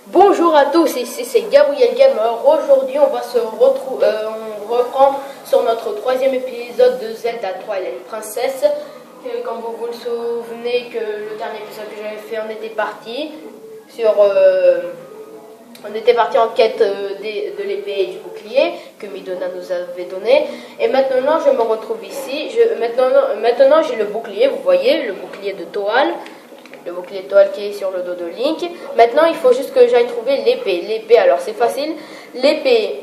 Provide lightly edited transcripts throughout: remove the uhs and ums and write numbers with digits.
Bonjour à tous, ici c'est Gabriel Gamer. Aujourd'hui on va se retrouver, on reprend sur notre troisième épisode de Zelda Twilight Princess. Comme vous vous le souvenez que le dernier épisode que j'avais fait, on était parti en quête de l'épée et du bouclier que Midona nous avait donné. Et maintenant je me retrouve ici. Maintenant j'ai le bouclier, vous voyez, le bouclier de Toal. Le bouclier de toile qui est sur le dos de Link. Maintenant, il faut juste que j'aille trouver l'épée. L'épée, alors c'est facile. L'épée,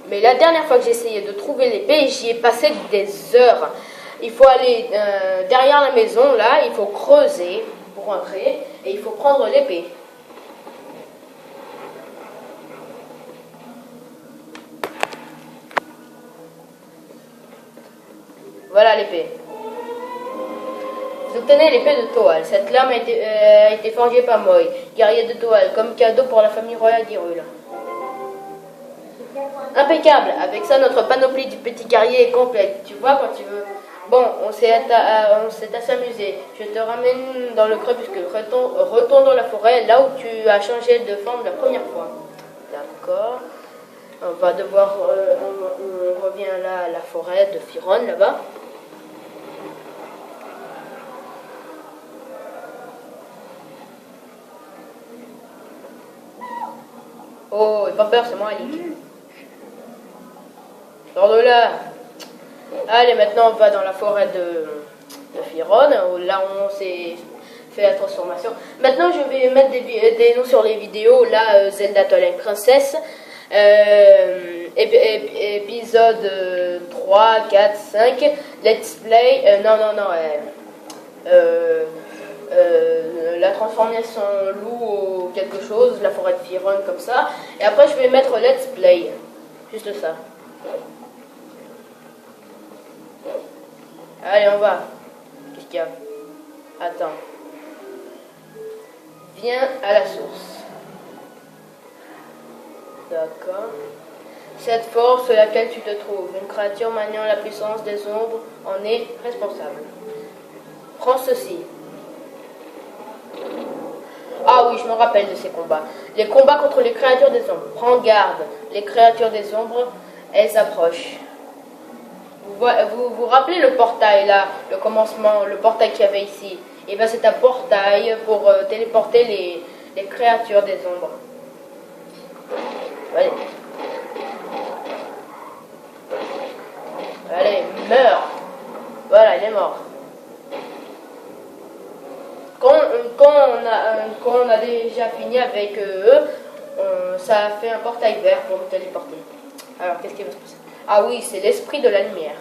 mais la dernière fois que j'ai essayé de trouver l'épée, j'y ai passé des heures. Il faut aller derrière la maison, là, il faut creuser pour entrer, et il faut prendre l'épée. Voilà l'épée. Vous obtenez l'épée de Toal. Cette lame a été forgée par Moy, guerrier de Toal, comme cadeau pour la famille royale d'Hyrule. Impeccable. Avec ça, notre panoplie du petit guerrier est complète. Tu vois quand tu veux. Bon, on s'est assez amusé. Je te ramène dans le crépuscule. Retourne dans la forêt, là où tu as changé de forme la première fois. D'accord. On va devoir... on revient là à la forêt de Firon, là-bas. Oh, il pas peur, c'est moi, Link. Sors de là. Allez, maintenant on va dans la forêt de Firon, là où on s'est fait la transformation. Maintenant, je vais mettre des noms sur les vidéos. Là, Zelda Twilight Princess, épisode 3, 4, 5, Let's Play, la transformation loup ou quelque chose, la forêt de Firon comme ça. Et après je vais mettre Let's Play. Juste ça. Allez, on va. Qu'est-ce qu'il y a? Attends. Viens à la source. D'accord. Cette force sur laquelle tu te trouves, une créature maniant la puissance des ombres en est responsable. Prends ceci. Ah oui, je me rappelle de ces combats. Les combats contre les créatures des ombres. Prends garde. Les créatures des ombres, elles approchent. Vous rappelez le portail là, le commencement, le portail qu'il y avait ici? Et bien c'est un portail pour téléporter les créatures des ombres. Allez. Allez, meurs. Voilà, il est mort. Quand on a déjà fini avec eux, ça fait un portail vert pour nous téléporter. Alors, qu'est-ce qui va se passer? Ah oui, c'est l'esprit de la lumière.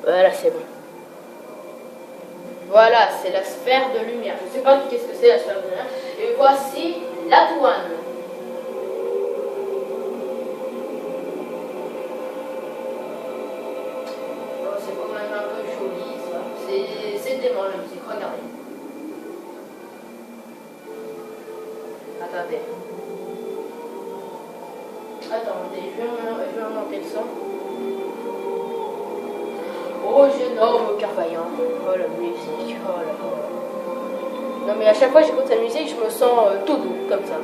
Voilà, c'est bon. Voilà, c'est la sphère de lumière. Je ne sais pas qu'est-ce que c'est la sphère de lumière. Et voici la douane. Oh, c'est quand même un peu joli ça. C'est dément la musique, regardez. Attendez. Attendez, je vais remonter le son. Oh, jeune homme au cœur vaillant. Oh la musique, oh là là. Non mais à chaque fois que j'écoute sa musique, je me sens tout doux, comme ça.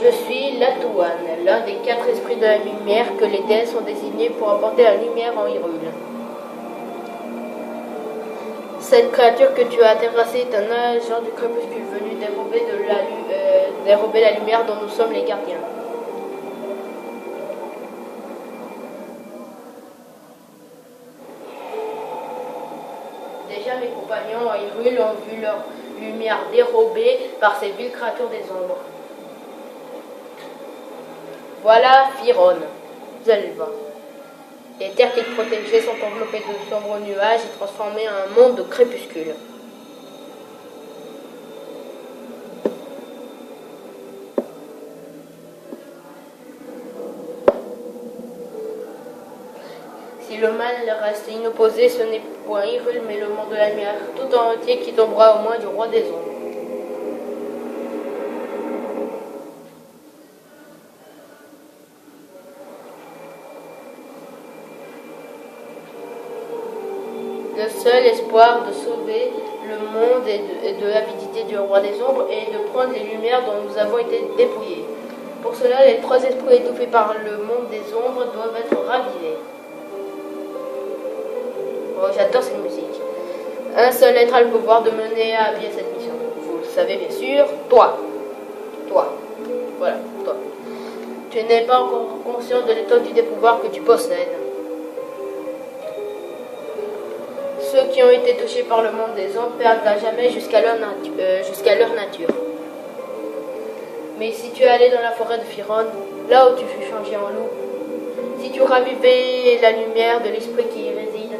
Je suis Latoune, l'un des 4 esprits de la lumière que les déesses ont désignés pour apporter la lumière en Hyrule. Cette créature que tu as terrassée est un agent du crépuscule venu dérober la lumière dont nous sommes les gardiens. Déjà, mes compagnons à Hyrule ont vu leur lumière dérobée par ces viles créatures des ombres. Voilà Firon. Vous allez le voir. Les terres qu'il protégeait sont enveloppées de sombres nuages et transformées en un monde de crépuscule. Si le mal reste inopposé, ce n'est point Hyrule, mais le monde de la lumière tout entier qui tombera au moins du roi des ombres. Le seul espoir de sauver le monde et de l'avidité du roi des ombres est de prendre les lumières dont nous avons été dépouillés. Pour cela, les 3 esprits étouffés par le monde des ombres doivent être ravivés. Oh, j'adore cette musique. Un seul être a le pouvoir de mener à bien cette mission. Vous le savez bien sûr, toi. Toi. Voilà, toi. Tu n'es pas encore conscient de l'étendue des pouvoirs que tu possèdes. Ceux qui ont été touchés par le monde des ombres perdent à jamais jusqu'à leur nature. Mais si tu allais dans la forêt de Firon, là où tu fus changé en loup, si tu ravivais la lumière de l'esprit qui y réside,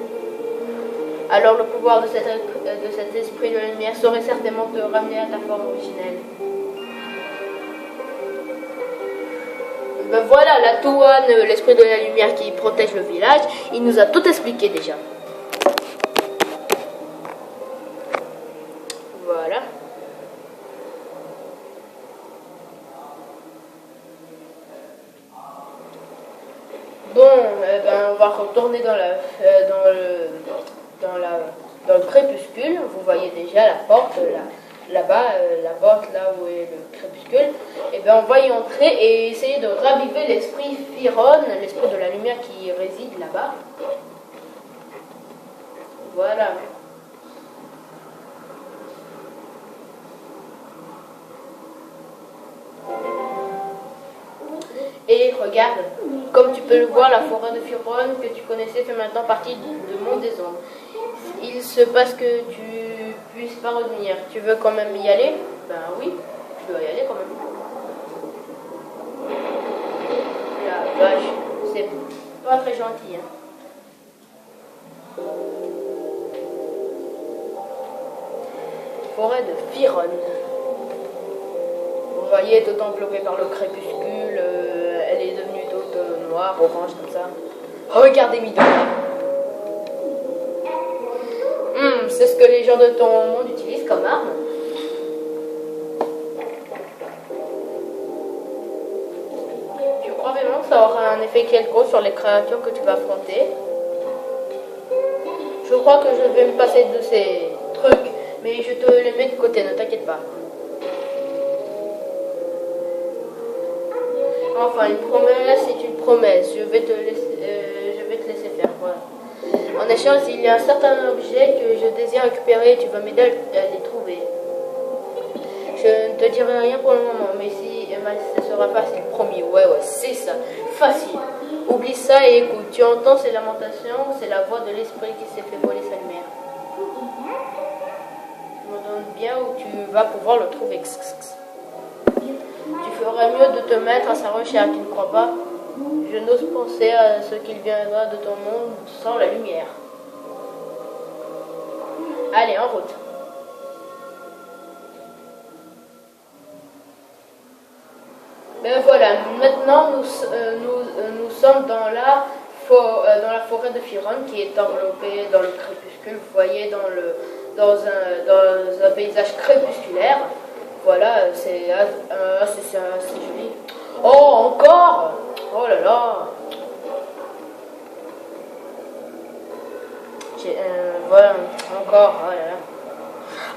alors le pouvoir de cet esprit de la lumière saurait certainement te ramener à ta forme originelle. Ben voilà, la Touane, l'esprit de la lumière qui protège le village, il nous a tout expliqué déjà. Voilà. Bon, on va retourner dans le crépuscule. Vous voyez déjà la porte là-bas, la porte là où est le crépuscule. Et on va y entrer et essayer de raviver l'esprit Firon, l'esprit de la lumière qui réside là-bas. Voilà. Et regarde, comme tu peux le voir, la forêt de Firon que tu connaissais fait maintenant partie du monde des ombres. Il se passe que tu puisses pas revenir. Tu veux quand même y aller? Ben oui, tu dois y aller quand même. La vache, c'est pas très gentil. Forêt de Firon. Vous voyez, tout enveloppée par le crépuscule, elle est devenue toute noire, orange comme ça. Regardez Midori. C'est ce que les gens de ton monde utilisent comme arme. Tu crois vraiment que ça aura un effet quelconque sur les créatures que tu vas affronter? Je crois que je vais me passer de ces trucs, mais je te les mets de côté, ne t'inquiète pas. Enfin, une promesse est une promesse. Je vais te laisser faire. Voilà. En échange, il y a un certain objet que je désire récupérer et tu vas m'aider à les trouver. Je ne te dirai rien pour le moment, mais ce sera facile, promis. Ouais, c'est ça. Facile. Oublie ça et écoute. Tu entends ces lamentations, c'est la voix de l'esprit qui s'est fait voler sa lumière. Je me demande bien où tu vas pouvoir le trouver. Tu ferais mieux de te mettre à sa recherche, tu ne crois pas? Je n'ose penser à ce qu'il viendra de ton monde sans la lumière. Allez, en route. Ben voilà, maintenant nous sommes dans la forêt de Firon qui est enveloppée dans le crépuscule. Vous voyez, dans un paysage crépusculaire. Voilà, c'est assez joli. Oh, encore! Oh là là! Voilà, encore. Oh là là.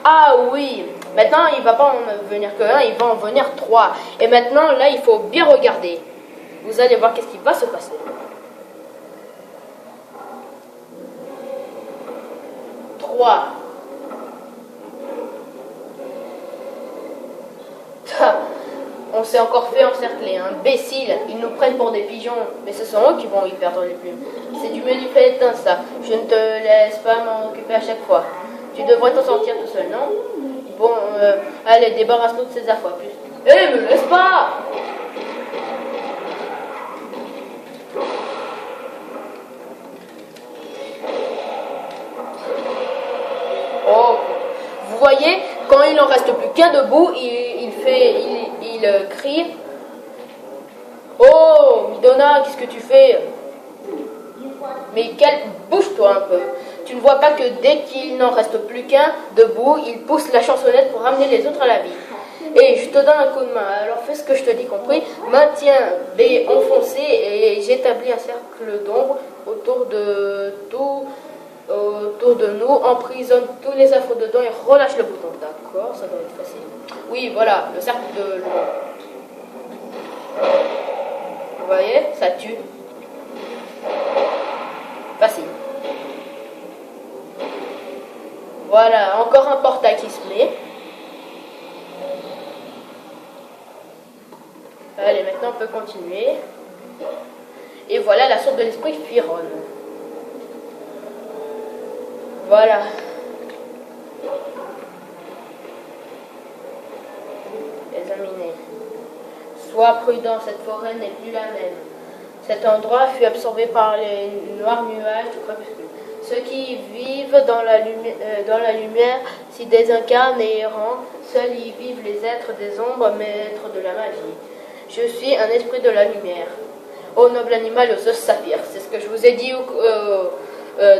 Ah oui! Maintenant, il ne va pas en venir que un, il va en venir 3. Et maintenant, là, il faut bien regarder. Vous allez voir qu'est-ce qui va se passer. 3. On s'est encore fait encercler, imbécile. Ils nous prennent pour des pigeons, mais ce sont eux qui vont y perdre les plumes. C'est du menu fait éteint, ça. Je ne te laisse pas m'en occuper à chaque fois. Tu devrais t'en sortir tout seul, non? Bon, allez, débarrasse-nous de ces affaires. Eh, me laisse pas! Oh, vous voyez, quand il en reste plus qu'un debout, il crie. Oh, Midona, qu'est-ce que tu fais? Mais bouge-toi un peu. Tu ne vois pas que dès qu'il n'en reste plus qu'un debout, il pousse la chansonnette pour ramener les autres à la vie. Et je te donne un coup de main. Alors fais ce que je te dis, compris. Maintiens B enfoncé et j'établis un cercle d'ombre autour de nous, emprisonne tous les infos dedans et relâche le bouton. D'accord, ça doit être facile. Oui, voilà, le cercle de l'ombre. Vous voyez, ça tue. Facile. Voilà, encore un portail qui se met. Allez, maintenant on peut continuer. Et voilà la sorte de l'esprit Firon. Voilà. Examiner. Sois prudent, cette forêt n'est plus la même. Cet endroit fut absorbé par les noirs nuages du crépuscule. Ceux qui vivent dans la lumière s'y désincarnent et errant. Seuls y vivent les êtres des ombres, maîtres de la magie. Je suis un esprit de la lumière. Ô noble animal aux os saphirs. C'est ce que je vous ai dit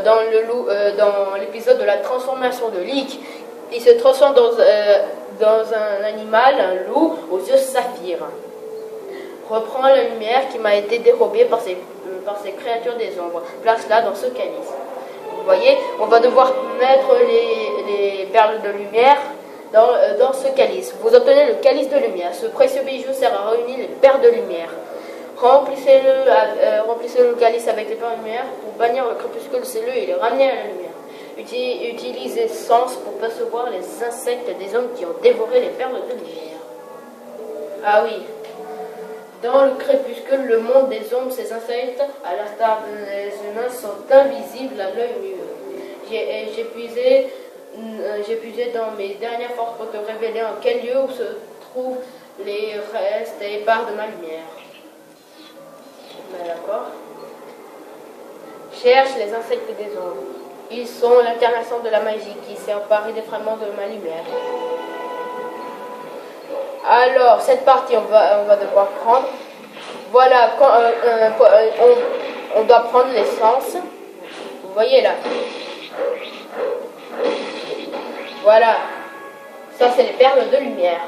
dans l'épisode de la transformation de Leek. Il se transforme dans un animal, un loup, aux yeux saphirs. Reprends la lumière qui m'a été dérobée par ces créatures des ombres. Place-la dans ce calice. Vous voyez, on va devoir mettre les perles de lumière dans ce calice. Vous obtenez le calice de lumière. Ce précieux bijou sert à réunir les perles de lumière. Remplissez le calice avec les perles de lumière pour bannir le crépuscule cellule et les ramener à la lumière. Utilisez sens pour percevoir les insectes des hommes qui ont dévoré les perles de lumière. Ah oui. Dans le crépuscule, le monde des ombres, ces insectes, à l'instar des humains, sont invisibles à l'œil nu. J'ai puisé dans mes dernières forces pour te révéler en quel lieu se trouvent les restes et parts de ma lumière. D'accord. Cherche les insectes des ombres. Ils sont l'incarnation de la magie qui s'est emparée des fragments de ma lumière. Alors, cette partie, on va devoir prendre. Voilà, on doit prendre l'essence. Vous voyez là. Voilà. Ça, c'est les perles de lumière.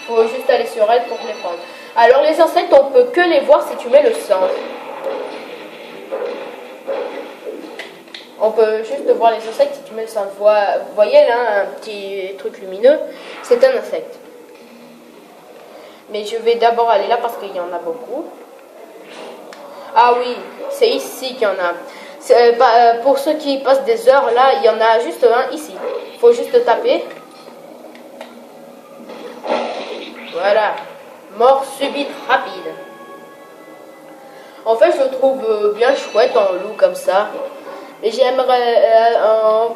Il faut juste aller sur elles pour les prendre. Alors, les insectes, on peut que les voir si tu mets le sang. On peut juste voir les insectes si tu mets le sang. Vous voyez là, un petit truc lumineux. C'est un insecte. Mais je vais d'abord aller là parce qu'il y en a beaucoup. Ah oui, c'est ici qu'il y en a. Pour ceux qui passent des heures là, il y en a juste un ici. Il faut juste taper. Voilà. Mort subite rapide. En fait, je le trouve bien chouette en loup comme ça. Mais j'aimerais...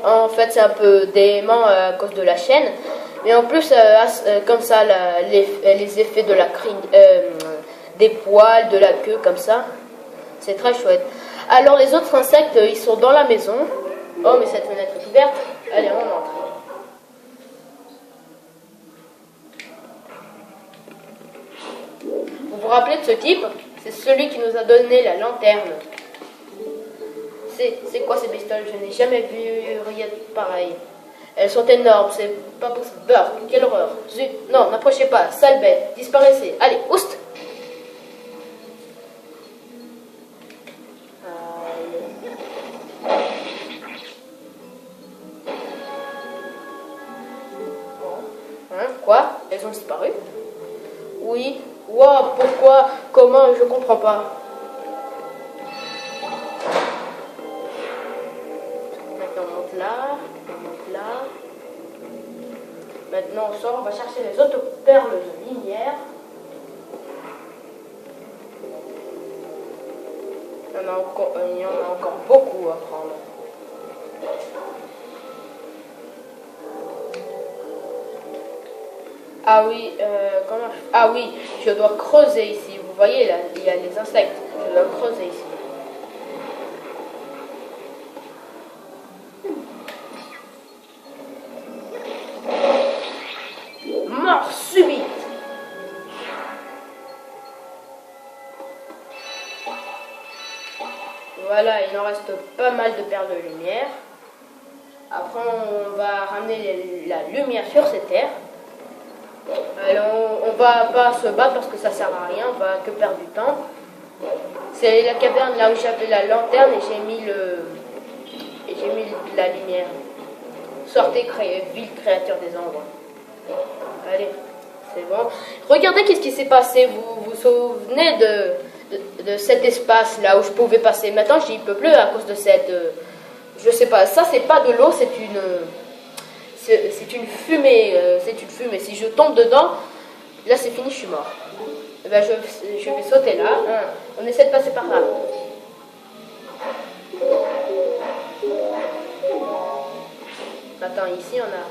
en fait, c'est un peu dément à cause de la chaîne. Mais en plus, comme ça, les effets de la crine, des poils, de la queue, comme ça. C'est très chouette. Alors, les autres insectes, ils sont dans la maison. Oh, mais cette fenêtre est ouverte. Allez, on entre. Vous vous rappelez de ce type? C'est celui qui nous a donné la lanterne. C'est quoi ces bestioles? Je n'ai jamais vu rien de pareil. Elles sont énormes, c'est pas possible. Beurre, quelle horreur. Zut, non, n'approchez pas, sale bête, disparaissez. Allez, oust! Hein, quoi? Elles ont disparu? Oui. Wow, pourquoi? Comment? Je comprends pas. Maintenant on monte là, on monte là. Maintenant on sort, on va chercher les autres perles de lumière. Il y en a encore beaucoup à prendre. Ah oui, ah oui, je dois creuser ici. Vous voyez là, il y a les insectes. Je dois creuser ici. Mort subite. Voilà, il en reste pas mal de perles de lumière. Après, on va ramener la lumière sur ces terres. Alors, on va pas se battre parce que ça sert à rien, on va que perdre du temps. C'est la caverne là où j'avais la lanterne et j'ai mis la lumière. Sortez, ville créature des ombres. Allez, c'est bon. Regardez qu'est-ce qui s'est passé. Vous vous souvenez de cet espace là où je pouvais passer. Maintenant, j'y peux plus à cause de cette... je sais pas, ça c'est pas de l'eau, c'est une fumée. C'est une fumée. Si je tombe dedans, là c'est fini, je suis mort. Eh ben, je vais sauter là. On essaie de passer par là. Attends, ici on a...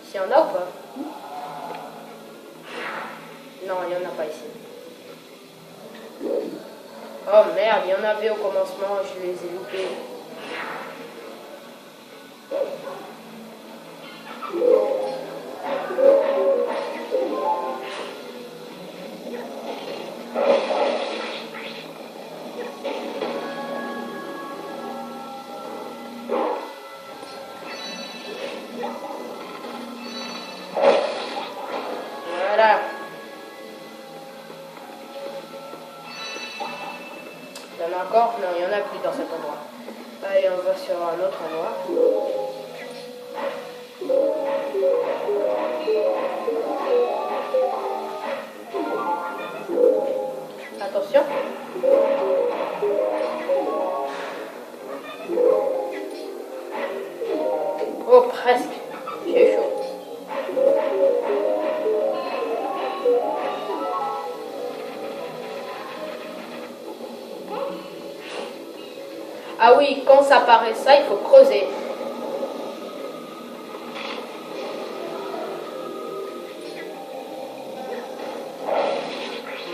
Ici on a ou pas? Non, il n'y en a pas ici. Oh merde, il y en avait au commencement, je les ai loupés. Voilà. Il y en a encore? Non, il n'y en a plus dans cet endroit. Allez, on va sur un autre endroit. Attention. Oh, presque. J'ai chaud. Ah oui, quand ça apparaît ça, il faut creuser.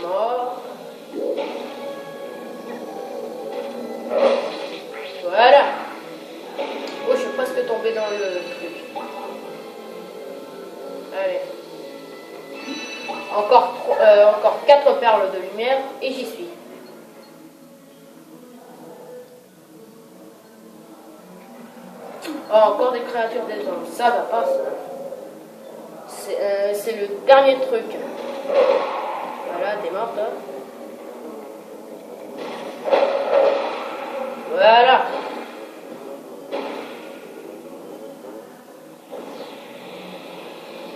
Mort. Voilà. Oh, je suis presque tombé dans le truc. Allez. Encore 4 perles de lumière et j'y suis. Oh, encore des créatures des ombres. Ça va pas, ça. C'est le dernier truc. Voilà, t'es morte, hein. Voilà.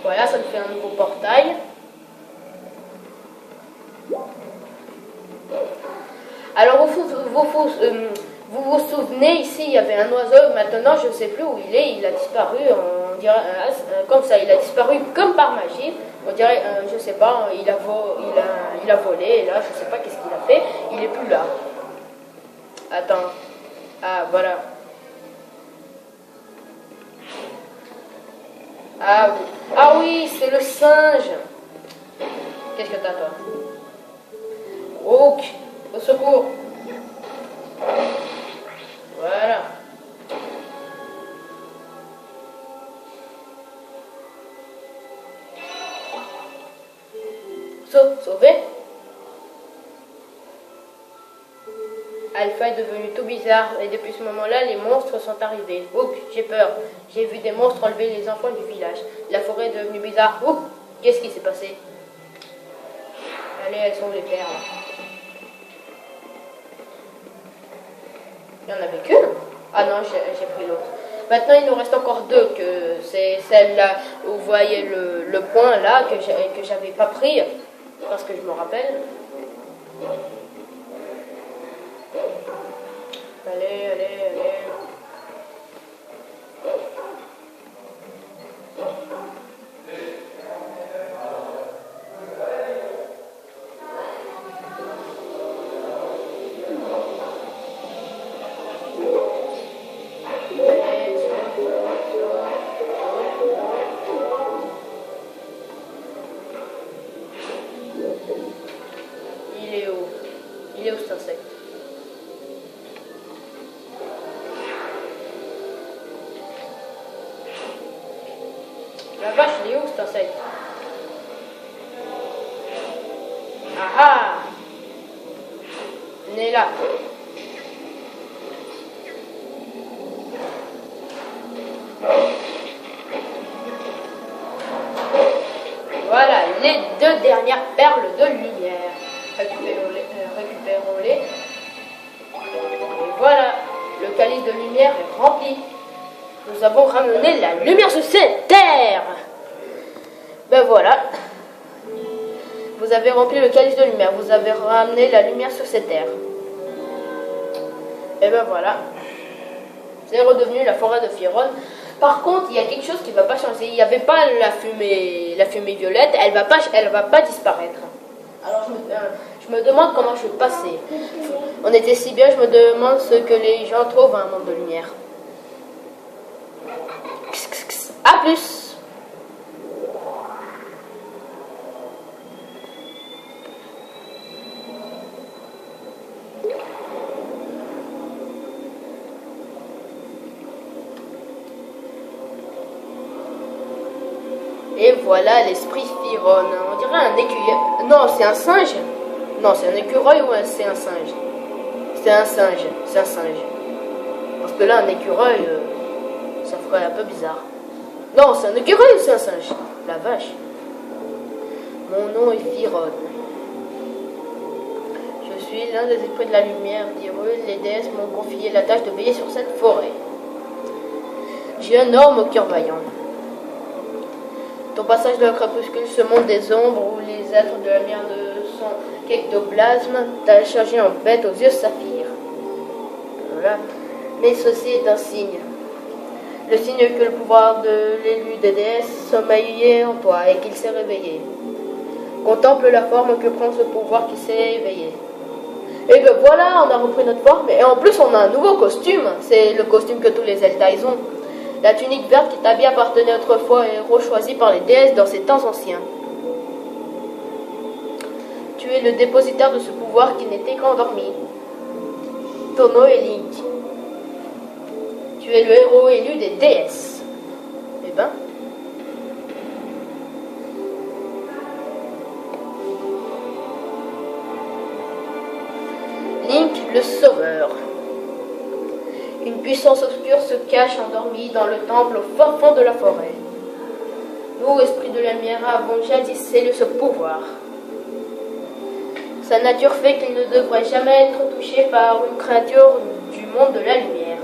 Voilà, ça me fait un nouveau portail. Alors, vous vous souvenez, ici, il y avait un oiseau. Maintenant, je ne sais plus où il est. Il a disparu, on dirait, comme ça. Il a disparu comme par magie. On dirait, je ne sais pas, il a volé. Et là, je ne sais pas qu'est-ce qu'il a fait. Il n'est plus là. Attends. Ah, voilà. Ah oui, c'est le singe. Qu'est-ce que t'as, toi? Ok, au secours. Voilà. Sauvé. Alpha est devenu tout bizarre et depuis ce moment-là, les monstres sont arrivés. Ouh, j'ai peur. J'ai vu des monstres enlever les enfants du village. La forêt est devenue bizarre. Ouh, qu'est-ce qui s'est passé? Allez, elles sont les perles. Il n'y en avait qu'une? Ah non, j'ai pris l'autre. Maintenant, il nous reste encore 2, que c'est celle-là où vous voyez le point là, que j'avais pas pris, parce que je me rappelle. Allez, allez, allez. Il est où cet insecte? La vache, il est où cet insecte? Ah ah! Il est là. Voilà, les 2 dernières perles de lumière. Récupérons-les. Et voilà, le calice de lumière est rempli. Nous avons ramené la lumière sur cette terre. Ben voilà. Vous avez rempli le calice de lumière. Vous avez ramené la lumière sur cette terre. Et ben voilà. C'est redevenu la forêt de Firon. Par contre, il y a quelque chose qui ne va pas changer. Il n'y avait pas la fumée violette. Elle va pas disparaître. Alors je me demande comment je vais passer. On était si bien, je me demande ce que les gens trouvent à un monde de lumière. A plus. Et voilà l'esprit Firon. On dirait un écureuil. Non, c'est un singe. Non, c'est un écureuil ou c'est un singe? C'est un singe. C'est un singe. Parce que là, un écureuil, ça ferait un peu bizarre. Non, c'est un écureuil ou c'est un singe? La vache. Mon nom est Firon. Je suis l'un des esprits de la lumière d'Hyrule. Les déesses m'ont confié la tâche de veiller sur cette forêt. J'ai un homme au cœur vaillant. Ton passage de crépuscule, ce monde des ombres où les êtres de la lumière de son ectoplasme t'a changé en bête aux yeux saphirs. Voilà. Mais ceci est un signe. Le signe que le pouvoir de l'élu des déesses sommeillait en toi et qu'il s'est réveillé. Contemple la forme que prend ce pouvoir qui s'est éveillé. Et ben voilà, on a repris notre forme et en plus on a un nouveau costume. C'est le costume que tous les Zeldaïs ont. La tunique verte qui t'a bien appartenait autrefois est rechoisie par les déesses dans ces temps anciens. Tu es le dépositaire de ce pouvoir qui n'était qu'endormi. Ton nom est Link. Tu es le héros élu des déesses. Eh ben. Link le sauveur. Une puissance obscure se cache endormie dans le temple au fin fond de la forêt. Nous, esprits de la lumière, avons jadis scellé ce pouvoir. Sa nature fait qu'il ne devrait jamais être touché par une créature du monde de la lumière.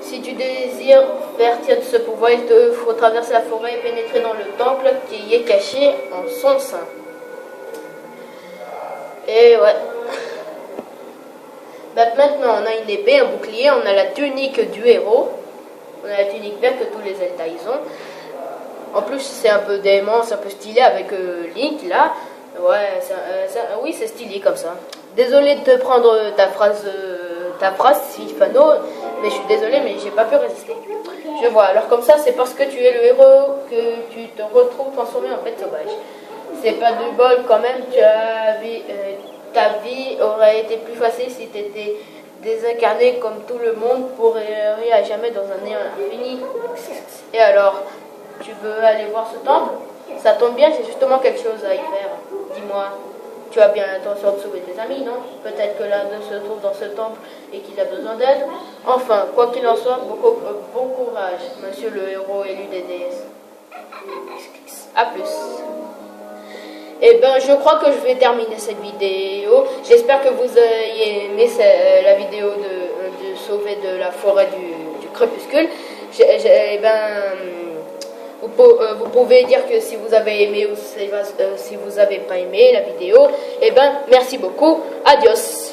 Si tu désires faire tirer de ce pouvoir, il te faut traverser la forêt et pénétrer dans le temple qui est caché en son sein. Et ouais. Maintenant, on a une épée, un bouclier, on a la tunique du héros. On a la tunique verte que tous les Zeldaïs ont. En plus, c'est un peu dément, c'est un peu stylé avec Link, là. Ouais, oui, c'est stylé comme ça. Désolé de te prendre ta phrase Sylphano, mais je suis désolé, mais j'ai pas pu résister. Je vois, alors comme ça, c'est parce que tu es le héros que tu te retrouves transformé en bête sauvage. C'est pas du bol quand même, ta vie aurait été plus facile si tu étais désincarné comme tout le monde pour errer à jamais dans un néant infini. Et alors, tu veux aller voir ce temple? Ça tombe bien, j'ai justement quelque chose à y faire. Dis-moi, tu as bien l'intention de sauver tes amis, non? Peut-être que l'un d'eux se trouve dans ce temple et qu'il a besoin d'aide. Enfin, quoi qu'il en soit, bon courage, monsieur le héros élu des déesses. A plus. Et ben, je crois que je vais terminer cette vidéo. J'espère que vous ayez aimé la vidéo de sauver de la forêt du crépuscule. Vous pouvez dire que si vous avez aimé ou si vous n'avez pas aimé la vidéo. Et ben, merci beaucoup. Adios.